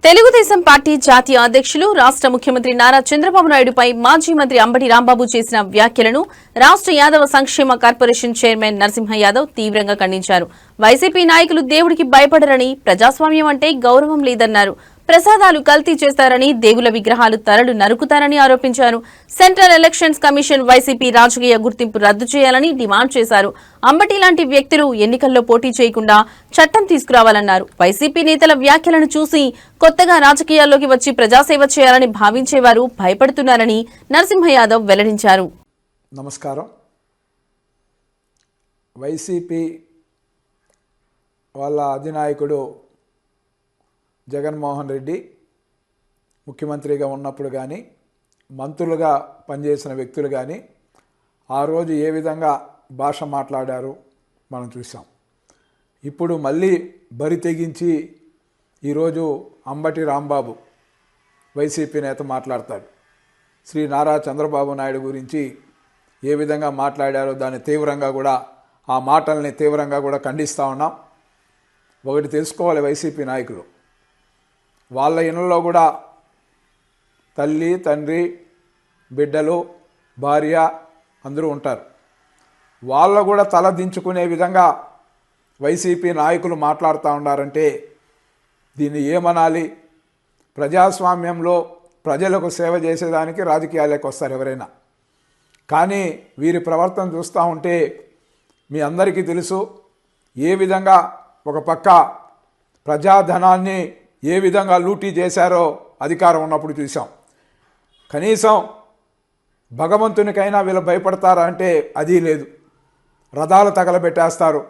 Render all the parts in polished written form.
Telugu Desam party జాతీయ అధ్యక్షులు రాష్ట్ర ముఖ్యమంత్రి నారా చంద్రబాబు నాయుడుపై మాజీ మంత్రి అంబటి రాంబాబు చేసిన వ్యాఖ్యలను రాష్ట్ర యాదవ సంక్షేమ కార్పొరేషన్ చైర్మన్ నరసింహ యాదవ్ తీవ్రంగా ఖండించారు. వైసీపీ నాయకులు దేవుడికి భయపడరని, ప్రజాస్వామ్యం అంటే గౌరవం లేదన్నారు. ప్రసాదాలు కల్తీ చేస్తారని, దేవుల విగ్రహాలు తలలు నరుకుతారని ఆరోపించారు. సెంట్రల్ ఎలక్షన్స్ కమిషన్ వైసీపీ రాజకీయ గుర్తింపు రద్దు చేయాలని డిమాండ్ చేశారు. అంబటి లాంటి వ్యక్తులు ఎన్నికల్లో పోటీ చేయకుండా చట్టం తీసుకురావాలన్నారు. వైసీపీ నేతల వ్యాఖ్యలను చూసి కొత్తగా రాజకీయాల్లోకి వచ్చి ప్రజాసేవ చేయాలని భావించేవారు భయపడుతున్నారని నరసింహ యాదవ్ వెల్లడించారు. నమస్కారం. వైసీపీ వాళ్ళ అధినాయకుడు జగన్మోహన్ రెడ్డి ముఖ్యమంత్రిగా ఉన్నప్పుడు కానీ, మంత్రులుగా పనిచేసిన వ్యక్తులు కానీ ఆ రోజు ఏ విధంగా భాష మాట్లాడారు మనం చూసాం. ఇప్పుడు మళ్ళీ బరి తెగించి ఈరోజు అంబటి రాంబాబు వైసీపీ నేత మాట్లాడతాడు. శ్రీ నారా చంద్రబాబు నాయుడు గురించి ఏ విధంగా మాట్లాడారో దాన్ని తీవ్రంగా కూడా, ఆ మాటల్ని తీవ్రంగా కూడా ఖండిస్తూ ఉన్నాం. ఒకటి తెలుసుకోవాలి, వైసీపీ నాయకులు వాళ్ళ ఇళ్ళలో కూడా తల్లి, తండ్రి, బిడ్డలు, భార్య అందరూ ఉంటారు. వాళ్ళ కూడా తల దించుకునే విధంగా వైసీపీ నాయకులు మాట్లాడుతూ ఉన్నారంటే దీన్ని ఏమనాలి? ప్రజాస్వామ్యంలో ప్రజలకు సేవ చేసేదానికి రాజకీయాలకు వస్తారు ఎవరైనా. కానీ వీరి ప్రవర్తన చూస్తూ ఉంటే మీ అందరికీ తెలుసు ఏ విధంగా ఒక పక్క ప్రజాధనాన్ని ఏ విధంగా లూటీ చేశారో అధికారం ఉన్నప్పుడు చూసాం. కనీసం భగవంతునికైనా వీళ్ళు భయపడతారా అంటే అది లేదు. రథాలు తగలబెట్టేస్తారు,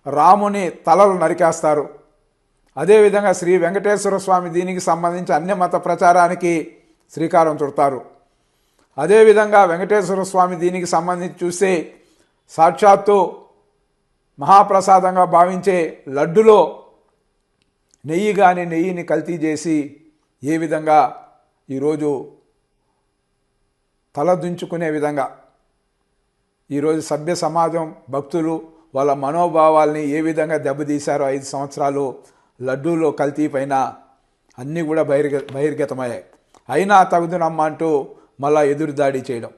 రాముని తలలు నరికేస్తారు. అదేవిధంగా శ్రీ వెంకటేశ్వర స్వామి దీనికి సంబంధించి అన్యమత ప్రచారానికి శ్రీకారం చుడతారు. అదేవిధంగా వెంకటేశ్వర స్వామి దీనికి సంబంధించి చూస్తే సాక్షాత్తు మహాప్రసాదంగా భావించే లడ్డులో నెయ్యిని కల్తీ చేసి ఏ విధంగా ఈరోజు తలదించుకునే విధంగా ఈరోజు సభ్య సమాజం, భక్తులు వాళ్ళ మనోభావాల్ని ఏ విధంగా దెబ్బతీశారో 5 సంవత్సరాలు లడ్డూలో కల్తీ పైన అన్నీ కూడా బహిర్గతమయ్యాయి. అయినా తగుదునమ్మ అంటూ మళ్ళా ఎదురుదాడి చేయడం.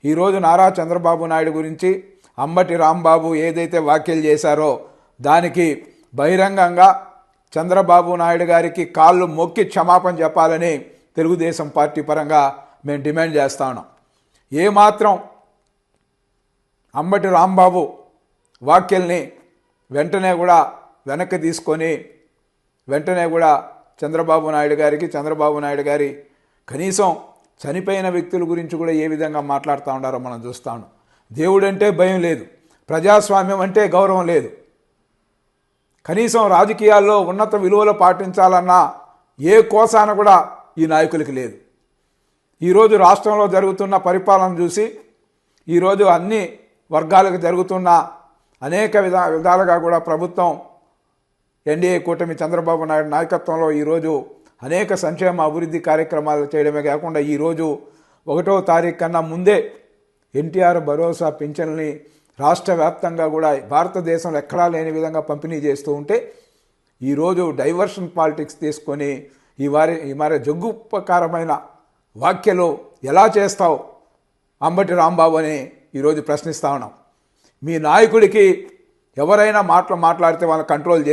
ఈరోజు నారా చంద్రబాబు నాయుడు గురించి అంబటి రాంబాబు ఏదైతే వ్యాఖ్యలు చేశారో దానికి బహిరంగంగా చంద్రబాబు నాయుడు గారికి కాళ్ళు మొక్కి క్షమాపణ చెప్పాలని తెలుగుదేశం పార్టీ పరంగా మేము డిమాండ్ చేస్తా ఉన్నాం. ఏమాత్రం అంబటి రాంబాబు వ్యాఖ్యల్ని వెంటనే కూడా వెనక్కి తీసుకొని వెంటనే కూడా చంద్రబాబు నాయుడు గారి కనీసం చనిపోయిన వ్యక్తుల గురించి కూడా ఏ విధంగా మాట్లాడుతూ ఉన్నారో మనం చూస్తా ఉన్నాం. దేవుడంటే భయం లేదు, ప్రజాస్వామ్యం అంటే గౌరవం లేదు, కనీసం రాజకీయాల్లో ఉన్నత విలువలు పాటించాలన్న ఏ కోసాన కూడా ఈ నాయకులకి లేదు. ఈరోజు రాష్ట్రంలో జరుగుతున్న పరిపాలన చూసి ఈరోజు అన్ని వర్గాలకు జరుగుతున్న అనేక విధాలుగా కూడా ప్రభుత్వం ఎన్డీఏ కూటమి చంద్రబాబు నాయుడు నాయకత్వంలో ఈరోజు అనేక సంక్షేమ అభివృద్ధి కార్యక్రమాలు చేయడమే కాకుండా ఈరోజు 1వ తారీఖు కన్నా ముందే ఎన్టీఆర్ భరోసా పింఛన్ని రాష్ట్ర వ్యాప్తంగా కూడా భారతదేశంలో ఎక్కడా లేని విధంగా పంపిణీ చేస్తూ ఉంటే ఈరోజు డైవర్షన్ పాలిటిక్స్ తీసుకొని ఈ మరి జగ్గుపకారమైన వ్యాఖ్యలు ఎలా చేస్తావు అంబటి రాంబాబు అని ఈరోజు ప్రశ్నిస్తూ ఉన్నాం. మీ నాయకుడికి ఎవరైనా మాట్లాడితే వాళ్ళని కంట్రోల్